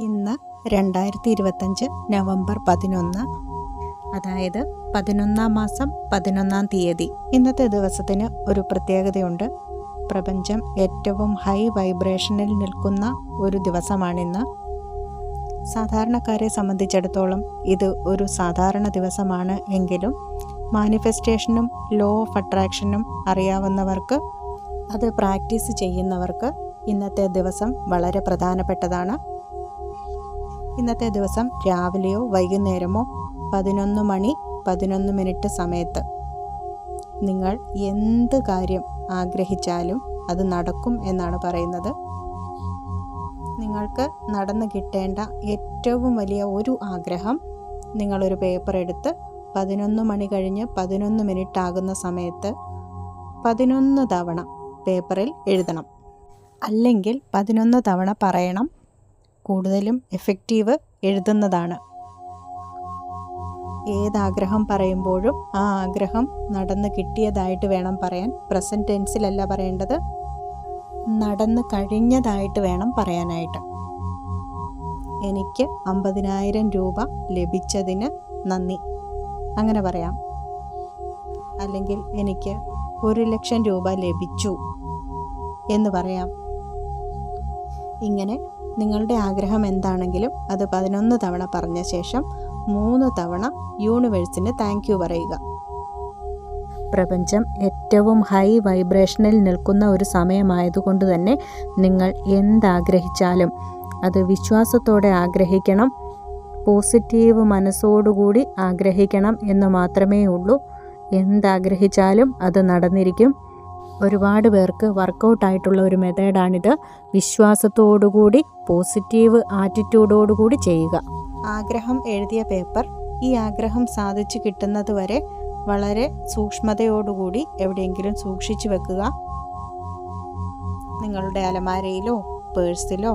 ഇന്ന് 2025 നവംബർ 11, അതായത് 11-ാം മാസം 11-ാം തീയതി. ഇന്നത്തെ ദിവസത്തിന് ഒരു പ്രത്യേകതയുണ്ട്. പ്രപഞ്ചം ഏറ്റവും ഹൈ വൈബ്രേഷനിൽ നിൽക്കുന്ന ഒരു ദിവസമാണിന്ന്. സാധാരണക്കാരെ സംബന്ധിച്ചിടത്തോളം ഇത് ഒരു സാധാരണ ദിവസമാണ് എങ്കിലും മാനിഫെസ്റ്റേഷനും ലോ ഓഫ് അട്രാക്ഷനും അറിയാവുന്നവർക്ക്, അത് പ്രാക്ടീസ് ചെയ്യുന്നവർക്ക് ഇന്നത്തെ ദിവസം വളരെ പ്രധാനപ്പെട്ടതാണ്. ഇന്നത്തെ ദിവസം രാവിലെയോ വൈകുന്നേരമോ 11:11 സമയത്ത് നിങ്ങൾ എന്ത് കാര്യം ആഗ്രഹിച്ചാലും അത് നടക്കും എന്നാണ് പറയുന്നത്. നിങ്ങൾക്ക് നടന്നു കിട്ടേണ്ട ഏറ്റവും വലിയ ഒരു ആഗ്രഹം നിങ്ങളൊരു പേപ്പർ എടുത്ത് 11 മണി കഴിഞ്ഞ് 11 ആകുന്ന സമയത്ത് 11 തവണ പേപ്പറിൽ എഴുതണം. അല്ലെങ്കിൽ 11 തവണ പറയണം. കൂടുതലും എഫക്റ്റീവ് എഴുതുന്നതാണ്. ഏതാഗ്രഹം പറയുമ്പോഴും ആ ആഗ്രഹം നടന്ന് കിട്ടിയതായിട്ട് വേണം പറയാൻ. പ്രസൻറ്റ് ടെൻസിലല്ല പറയേണ്ടത്, നടന്ന് കഴിഞ്ഞതായിട്ട് വേണം പറയാനായിട്ട്. എനിക്ക് 50,000 രൂപ ലഭിച്ചതിന് നന്ദി, അങ്ങനെ പറയാം. അല്ലെങ്കിൽ എനിക്ക് 1,00,000 രൂപ ലഭിച്ചു എന്ന് പറയാം. ഇങ്ങനെ നിങ്ങളുടെ ആഗ്രഹം എന്താണെങ്കിലും അത് 11 തവണ പറഞ്ഞ ശേഷം 3 തവണ യൂണിവേഴ്സിന് താങ്ക് യു പറയുക. പ്രപഞ്ചം ഏറ്റവും ഹൈ വൈബ്രേഷനിൽ നിൽക്കുന്ന ഒരു സമയമായതുകൊണ്ട് തന്നെ നിങ്ങൾ എന്താഗ്രഹിച്ചാലും അത് വിശ്വാസത്തോടെ ആഗ്രഹിക്കണം, പോസിറ്റീവ് മനസ്സോടുകൂടി ആഗ്രഹിക്കണം എന്ന് മാത്രമേ ഉള്ളൂ. എന്താഗ്രഹിച്ചാലും അത് നടന്നിരിക്കും. ഒരുപാട് പേർക്ക് വർക്കൗട്ടായിട്ടുള്ള ഒരു മെത്തേഡാണിത്. വിശ്വാസത്തോടുകൂടി പോസിറ്റീവ് ആറ്റിറ്റ്യൂഡോടുകൂടി ചെയ്യുക. ആഗ്രഹം എഴുതിയ പേപ്പർ ഈ ആഗ്രഹം സാധിച്ചു കിട്ടുന്നത് വരെ വളരെ സൂക്ഷ്മതയോടുകൂടി എവിടെയെങ്കിലും സൂക്ഷിച്ചു വെക്കുക. നിങ്ങളുടെ അലമാരയിലോ പേഴ്സിലോ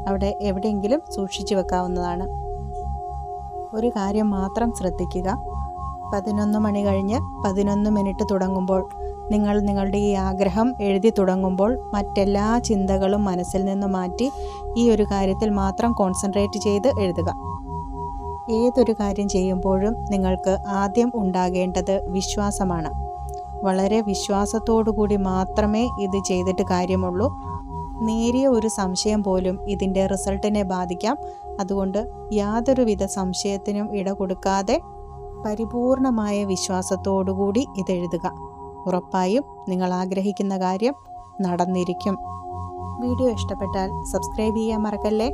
അവിടെ എവിടെയെങ്കിലും സൂക്ഷിച്ചു വെക്കാവുന്നതാണ്. ഒരു കാര്യം മാത്രം ശ്രദ്ധിക്കുക. 11 മണി കഴിഞ്ഞ് 11 തുടങ്ങുമ്പോൾ നിങ്ങൾ നിങ്ങളുടെ ഈ ആഗ്രഹം എഴുതി തുടങ്ങുമ്പോൾ മറ്റെല്ലാ ചിന്തകളും മനസ്സിൽ നിന്ന് മാറ്റി ഈ ഒരു കാര്യത്തിൽ മാത്രം കോൺസെൻട്രേറ്റ് ചെയ്ത് എഴുതുക. ഏതൊരു കാര്യം ചെയ്യുമ്പോഴും നിങ്ങൾക്ക് ആദ്യം ഉണ്ടാകേണ്ടത് വിശ്വാസമാണ്. വളരെ വിശ്വാസത്തോടു കൂടി മാത്രമേ ഇത് ചെയ്തിട്ട് കാര്യമുള്ളൂ. നേരിയ ഒരു സംശയം പോലും ഇതിൻ്റെ റിസൾട്ടിനെ ബാധിക്കാം. അതുകൊണ്ട് യാതൊരുവിധ സംശയത്തിനും ഇട കൊടുക്കാതെ പരിപൂർണമായ വിശ്വാസത്തോടുകൂടി ഇതെഴുതുക. ഉറപ്പായും നിങ്ങൾ ആഗ്രഹിക്കുന്ന കാര്യം നടന്നിരിക്കും. വീഡിയോ ഇഷ്ടപ്പെട്ടാൽ സബ്സ്ക്രൈബ് ചെയ്യാൻ മറക്കല്ലേ.